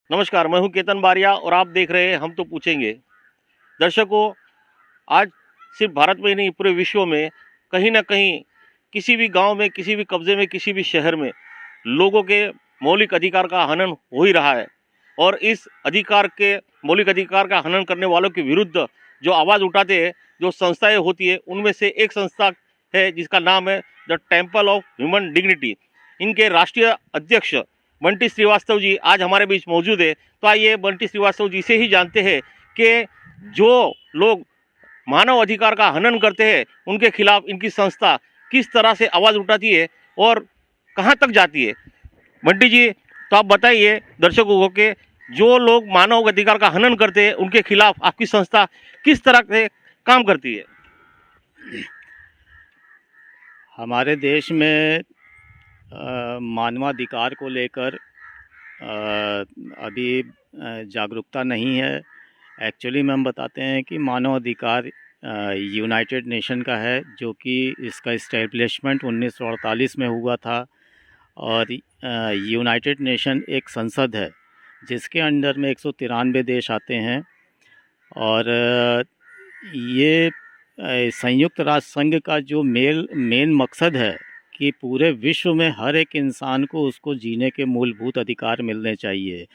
नमस्कार, मैं हूं केतन बारिया और आप देख रहे हैं हम तो पूछेंगे। दर्शकों, आज सिर्फ भारत में ही नहीं पूरे विश्व में कहीं ना कहीं किसी भी गांव में, किसी भी कब्जे में, किसी भी शहर में लोगों के मौलिक अधिकार का हनन हो ही रहा है। और इस मौलिक अधिकार का हनन करने वालों के विरुद्ध जो आवाज़ उठाते हैं, जो संस्थाएं होती है, उनमें से एक संस्था है जिसका नाम है the temple of human dignity. इनके राष्ट्रीय अध्यक्ष बंटी श्रीवास्तव जी आज हमारे बीच मौजूद है। तो आइए बंटी श्रीवास्तव जी से ही जानते हैं कि जो लोग मानव अधिकार का हनन करते हैं उनके खिलाफ इनकी संस्था किस तरह से आवाज़ उठाती है और कहां तक जाती है। बंटी जी, तो आप बताइए दर्शकों को कि जो लोग मानव अधिकार का हनन करते हैं उनके खिलाफ आपकी संस्था किस तरह से काम करती है। हमारे देश में मानवाधिकार को लेकर अभी जागरूकता नहीं है। एक्चुअली में हम बताते हैं कि मानवाधिकार यूनाइटेड नेशन का है, जो कि इसका इस्टेब्लिशमेंट 1948 में हुआ था। और यूनाइटेड नेशन एक संसद है जिसके अंडर में 193 देश आते हैं। और ये संयुक्त राष्ट्र संघ का जो मेन मकसद है कि पूरे विश्व में हर एक इंसान को उसको जीने के मूलभूत अधिकार मिलने चाहिए।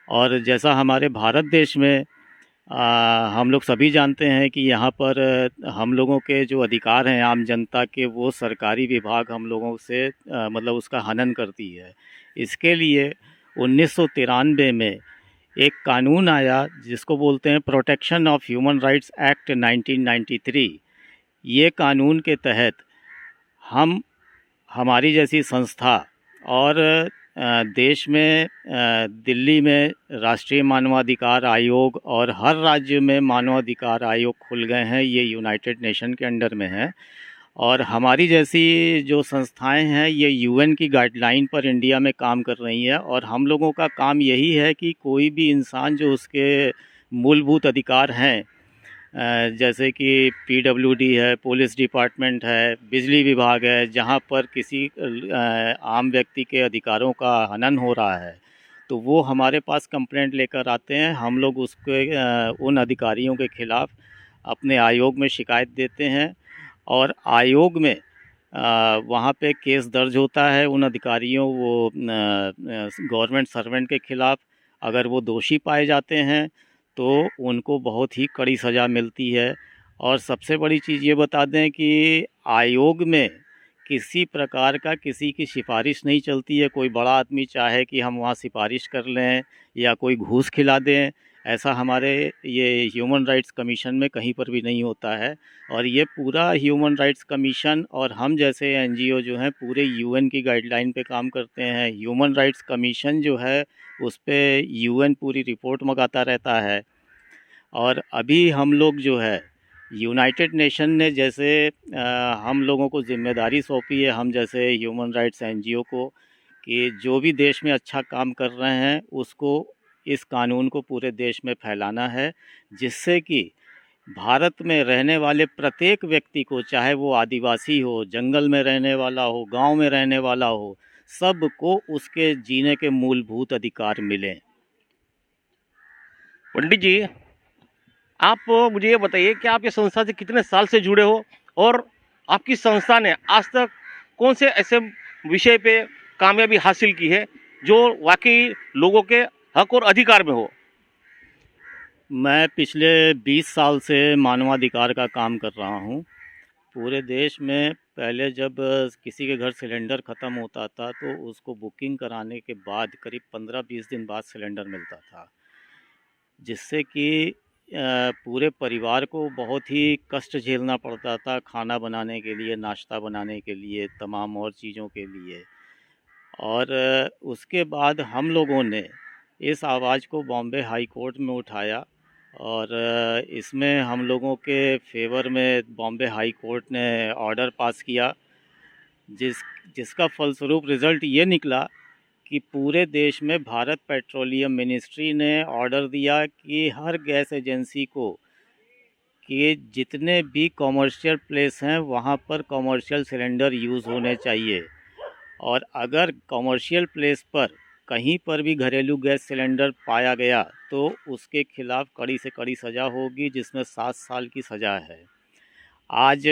और जैसा हमारे भारत देश में हम लोग सभी जानते हैं कि यहाँ पर हम लोगों के जो अधिकार हैं आम जनता के, वो सरकारी विभाग हम लोगों से मतलब उसका हनन करती है। इसके लिए 1993 में एक कानून आया जिसको बोलते हैं protection of human rights act 1993। ये कानून के तहत हमारी जैसी संस्था और देश में दिल्ली में राष्ट्रीय मानवाधिकार आयोग और हर राज्य में मानवाधिकार आयोग खुल गए हैं। ये यूनाइटेड नेशन के अंडर में है। और हमारी जैसी जो संस्थाएं हैं ये यूएन की गाइडलाइन पर इंडिया में काम कर रही हैं। और हम लोगों का काम यही है कि कोई भी इंसान जो उसके मूलभूत अधिकार हैं, जैसे कि पीडब्ल्यूडी है, पुलिस डिपार्टमेंट है, बिजली विभाग है, जहाँ पर किसी आम व्यक्ति के अधिकारों का हनन हो रहा है तो वो हमारे पास कंप्लेंट लेकर आते हैं। हम लोग उसके उन अधिकारियों के खिलाफ़ अपने आयोग में शिकायत देते हैं और आयोग में वहाँ पे केस दर्ज होता है उन अधिकारियों गवर्नमेंट सर्वेंट के खिलाफ़। अगर वो दोषी पाए जाते हैं तो उनको बहुत ही कड़ी सज़ा मिलती है। और सबसे बड़ी चीज़ ये बता दें कि आयोग में किसी प्रकार का किसी की सिफारिश नहीं चलती है। कोई बड़ा आदमी चाहे कि हम वहाँ सिफारिश कर लें या कोई घूस खिला दें, ऐसा हमारे ये ह्यूमन राइट्स कमीशन में कहीं पर भी नहीं होता है। और ये पूरा ह्यूमन राइट्स कमीशन और हम जैसे एनजीओ जो हैं पूरे यूएन की गाइडलाइन पे काम करते हैं। ह्यूमन राइट्स कमीशन जो है उस पे यूएन पूरी रिपोर्ट मंगाता रहता है। और अभी हम लोग जो है यूनाइटेड नेशन ने जैसे हम लोगों को जिम्मेदारी सौंपी है, हम जैसे ह्यूमन राइट्स एनजीओ को, कि जो भी देश में अच्छा काम कर रहे हैं उसको इस कानून को पूरे देश में फैलाना है, जिससे कि भारत में रहने वाले प्रत्येक व्यक्ति को, चाहे वो आदिवासी हो, जंगल में रहने वाला हो, गांव में रहने वाला हो, सबको उसके जीने के मूलभूत अधिकार मिलें। पंडित जी, आप मुझे ये बताइए कि आप ये संस्था से कितने साल से जुड़े हो और आपकी संस्था ने आज तक कौन से ऐसे विषय पे कामयाबी हासिल की है जो वाकई लोगों के हक और अधिकार में हो। मैं पिछले 20 साल से मानवाधिकार का काम कर रहा हूँ पूरे देश में। पहले जब किसी के घर सिलेंडर ख़त्म होता था तो उसको बुकिंग कराने के बाद करीब 15-20 दिन बाद सिलेंडर मिलता था, जिससे कि पूरे परिवार को बहुत ही कष्ट झेलना पड़ता था, खाना बनाने के लिए, नाश्ता बनाने के लिए, तमाम और चीज़ों के लिए। और उसके बाद हम लोगों ने इस आवाज़ को बॉम्बे हाई कोर्ट में उठाया और इसमें हम लोगों के फेवर में बॉम्बे हाई कोर्ट ने ऑर्डर पास किया, जिसका फलस्वरूप रिज़ल्ट ये निकला कि पूरे देश में भारत पेट्रोलियम मिनिस्ट्री ने ऑर्डर दिया कि हर गैस एजेंसी को कि जितने भी कॉमर्शियल प्लेस हैं वहाँ पर कॉमर्शियल सिलेंडर यूज़ होने चाहिए। और अगर कॉमर्शियल प्लेस पर कहीं पर भी घरेलू गैस सिलेंडर पाया गया तो उसके खिलाफ कड़ी से कड़ी सज़ा होगी, जिसमें 7 साल की सज़ा है। आज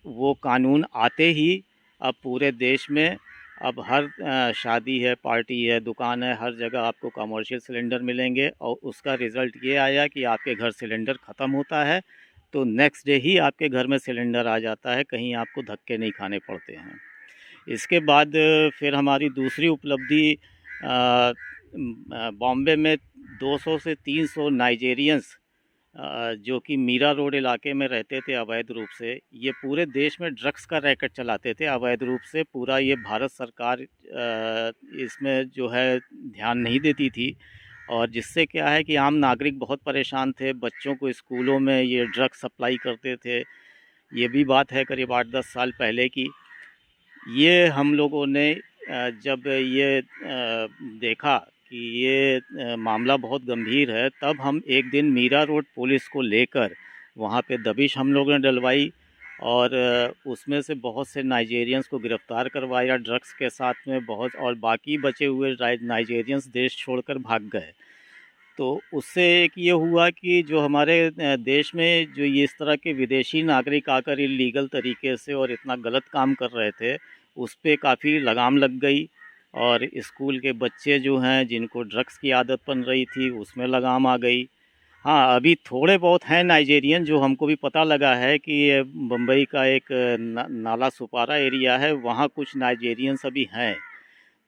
वो कानून आते ही अब पूरे देश में अब हर शादी है, पार्टी है, दुकान है, हर जगह आपको कमर्शियल सिलेंडर मिलेंगे। और उसका रिज़ल्ट ये आया कि आपके घर सिलेंडर ख़त्म होता है तो नेक्स्ट डे ही आपके घर में सिलेंडर आ जाता है, कहीं आपको धक्के नहीं खाने पड़ते हैं। इसके बाद फिर हमारी दूसरी उपलब्धि बॉम्बे में 200 से 300 नाइजेरियंस जो कि मीरा रोड इलाके में रहते थे अवैध रूप से, ये पूरे देश में ड्रग्स का रैकेट चलाते थे अवैध रूप से। पूरा ये भारत सरकार इसमें जो है ध्यान नहीं देती थी, और जिससे क्या है कि आम नागरिक बहुत परेशान थे। बच्चों को स्कूलों में ये ड्रग्स सप्लाई करते थे। ये भी बात है करीब 8-10 साल पहले की। ये हम लोगों ने जब ये देखा कि ये मामला बहुत गंभीर है, तब हम एक दिन मीरा रोड पुलिस को लेकर वहाँ पे दबिश हम लोगों ने डलवाई, और उसमें से बहुत से नाइजेरियंस को गिरफ़्तार करवाया ड्रग्स के साथ में बहुत, और बाकी बचे हुए नाइजेरियंस देश छोड़कर भाग गए। तो उससे एक ये हुआ कि जो हमारे देश में जो ये इस तरह के विदेशी नागरिक आकर इलीगल तरीके से और इतना गलत काम कर रहे थे, उस पे काफ़ी लगाम लग गई। और स्कूल के बच्चे जो हैं जिनको ड्रग्स की आदत बन रही थी, उसमें लगाम आ गई। हाँ, अभी थोड़े बहुत हैं नाइजेरियन, जो हमको भी पता लगा है कि ये बम्बई का एक नाला सुपारा एरिया है, वहाँ कुछ नाइजेरियंस अभी हैं।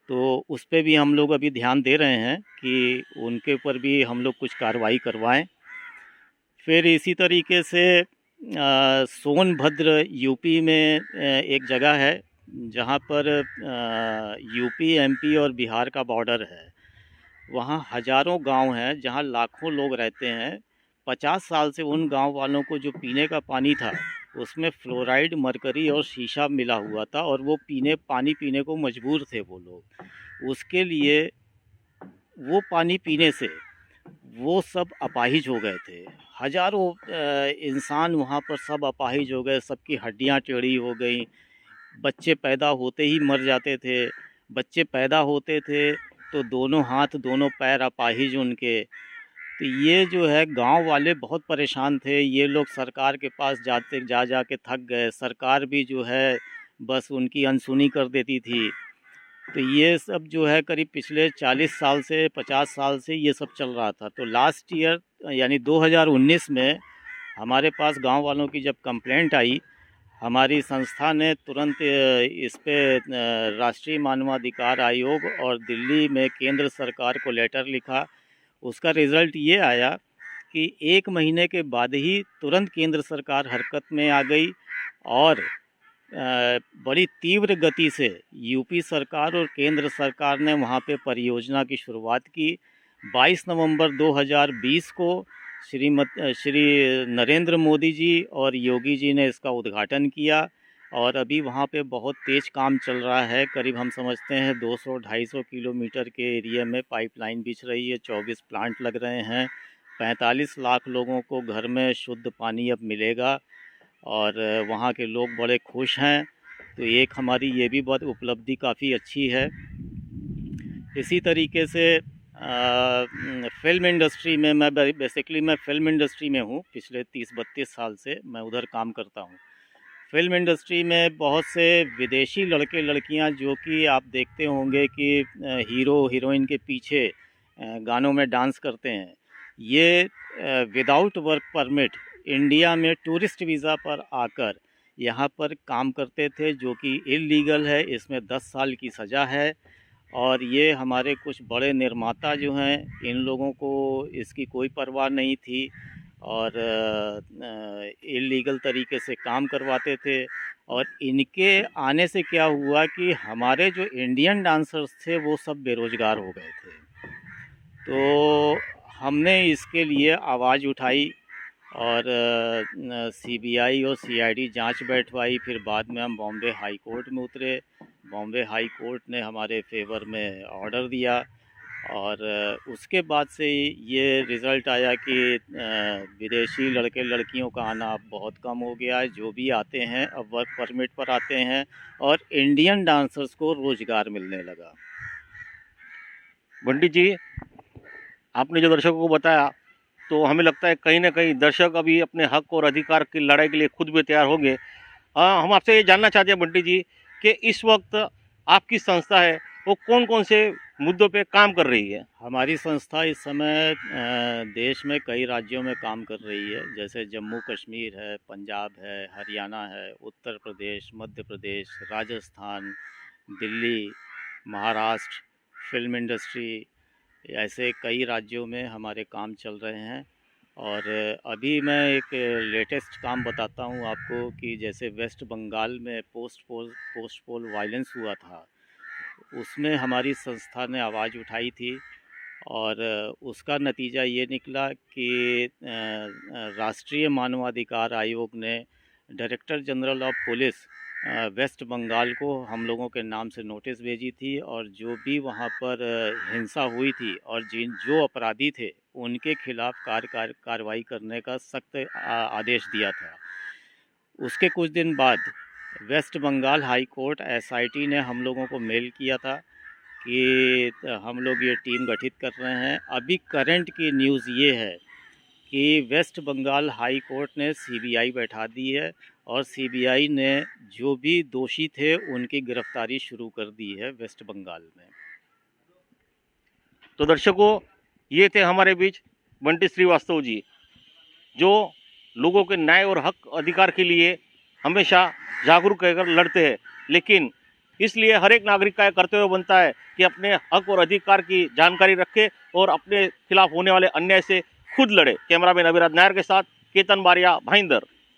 तो उस पे भी हम लोग अभी ध्यान दे रहे हैं कि उनके ऊपर भी हम लोग कुछ कार्रवाई करवाएं। फिर इसी तरीके से सोनभद्र यूपी में एक जगह है जहाँ पर यूपी, एमपी और बिहार का बॉर्डर है। वहाँ हज़ारों गांव हैं जहाँ लाखों लोग रहते हैं। 50 साल से उन गांव वालों को जो पीने का पानी था उसमें फ्लोराइड, मरकरी और शीशा मिला हुआ था, और वो पानी पीने को मजबूर थे वो लोग। उसके लिए वो पानी पीने से वो सब अपाहिज हो गए थे। हज़ारों इंसान वहाँ पर सब अपाहिज हो गए, सबकी हड्डियाँ टेढ़ी हो गई। बच्चे पैदा होते ही मर जाते थे। बच्चे पैदा होते थे तो दोनों हाथ दोनों पैर अपाहिज उनके। तो ये जो है गांव वाले बहुत परेशान थे। ये लोग सरकार के पास जा के थक गए। सरकार भी जो है बस उनकी अनसुनी कर देती थी। तो ये सब जो है करीब पिछले 40 साल से 50 साल से ये सब चल रहा था। तो लास्ट ईयर यानी 2019 में हमारे पास गांव वालों की जब कंप्लेंट आई, हमारी संस्था ने तुरंत इस पे राष्ट्रीय मानवाधिकार आयोग और दिल्ली में केंद्र सरकार को लेटर लिखा। उसका रिज़ल्ट ये आया कि 1 महीने के बाद ही तुरंत केंद्र सरकार हरकत में आ गई, और बड़ी तीव्र गति से यूपी सरकार और केंद्र सरकार ने वहाँ पे परियोजना की शुरुआत की। 22 नवंबर 2020 को श्री नरेंद्र मोदी जी और योगी जी ने इसका उद्घाटन किया, और अभी वहाँ पे बहुत तेज़ काम चल रहा है। करीब हम समझते हैं 200-250 किलोमीटर के एरिया में पाइपलाइन बिछ रही है, 24 प्लांट लग रहे हैं, 45 लाख लोगों को घर में शुद्ध पानी अब मिलेगा, और वहाँ के लोग बड़े खुश हैं। तो एक हमारी ये भी बहुत उपलब्धि काफ़ी अच्छी है। इसी तरीके से फ़िल्म इंडस्ट्री में मैं फ़िल्म इंडस्ट्री में हूँ। पिछले 30-32 साल से मैं उधर काम करता हूँ। फ़िल्म इंडस्ट्री में बहुत से विदेशी लड़के लड़कियाँ, जो कि आप देखते होंगे कि हीरो हीरोइन के पीछे गानों में डांस करते हैं, ये विदाउट वर्क परमिट इंडिया में टूरिस्ट वीज़ा पर आकर यहाँ पर काम करते थे, जो कि इल्लीगल है। इसमें 10 साल की सज़ा है। और ये हमारे कुछ बड़े निर्माता जो हैं, इन लोगों को इसकी कोई परवाह नहीं थी, और इल्लीगल तरीके से काम करवाते थे। और इनके आने से क्या हुआ कि हमारे जो इंडियन डांसर्स थे वो सब बेरोज़गार हो गए थे। तो हमने इसके लिए आवाज़ उठाई, और सीबीआई और सीआईडी जांच बैठवाई। फिर बाद में हम बॉम्बे हाई कोर्ट में उतरे। बॉम्बे हाई कोर्ट ने हमारे फेवर में ऑर्डर दिया, और उसके बाद से ये रिज़ल्ट आया कि विदेशी लड़के लड़कियों का आना अब बहुत कम हो गया है। जो भी आते हैं अब वर्क परमिट पर आते हैं, और इंडियन डांसर्स को रोज़गार मिलने लगा। बंटी जी, आपने जो दर्शकों को बताया तो हमें लगता है कहीं ना कहीं दर्शक अभी अपने हक और अधिकार की लड़ाई के लिए खुद भी तैयार होंगे। हम आपसे ये जानना चाहते हैं बंटी जी कि इस वक्त आपकी संस्था है वो कौन कौन से मुद्दों पे काम कर रही है। हमारी संस्था इस समय देश में कई राज्यों में काम कर रही है, जैसे जम्मू कश्मीर है, पंजाब है, हरियाणा है, उत्तर प्रदेश, मध्य प्रदेश, राजस्थान, दिल्ली, महाराष्ट्र, फिल्म इंडस्ट्री, ऐसे कई राज्यों में हमारे काम चल रहे हैं। और अभी मैं एक लेटेस्ट काम बताता हूँ आपको कि जैसे वेस्ट बंगाल में पोस्ट पोल वायलेंस हुआ था, उसमें हमारी संस्था ने आवाज़ उठाई थी और उसका नतीजा ये निकला कि राष्ट्रीय मानवाधिकार आयोग ने director general of police West Bengal को हम लोगों के नाम से नोटिस भेजी थी और जो भी वहाँ पर हिंसा हुई थी और जो अपराधी थे उनके खिलाफ कार्रवाई करने का सख्त आदेश दिया था। उसके कुछ दिन बाद West Bengal high court SIT ने हम लोगों को मेल किया था कि हम लोग ये टीम गठित कर रहे हैं। अभी करंट की न्यूज़ ये है कि वेस्ट बंगाल हाई कोर्ट ने सीबीआई बैठा दी है और सीबीआई ने जो भी दोषी थे उनकी गिरफ्तारी शुरू कर दी है वेस्ट बंगाल में। तो दर्शकों, ये थे हमारे बीच बंटी श्रीवास्तव जी, जो लोगों के न्याय और हक अधिकार के लिए हमेशा जागरूक रहकर लड़ते हैं। लेकिन इसलिए हर एक नागरिक का कर्तव्य बनता है कि अपने हक और अधिकार की जानकारी रखे और अपने खिलाफ होने वाले अन्याय से खुद लड़े। कैमरामैन अभिराज नायर के साथ केतन बारिया, भाईंदर।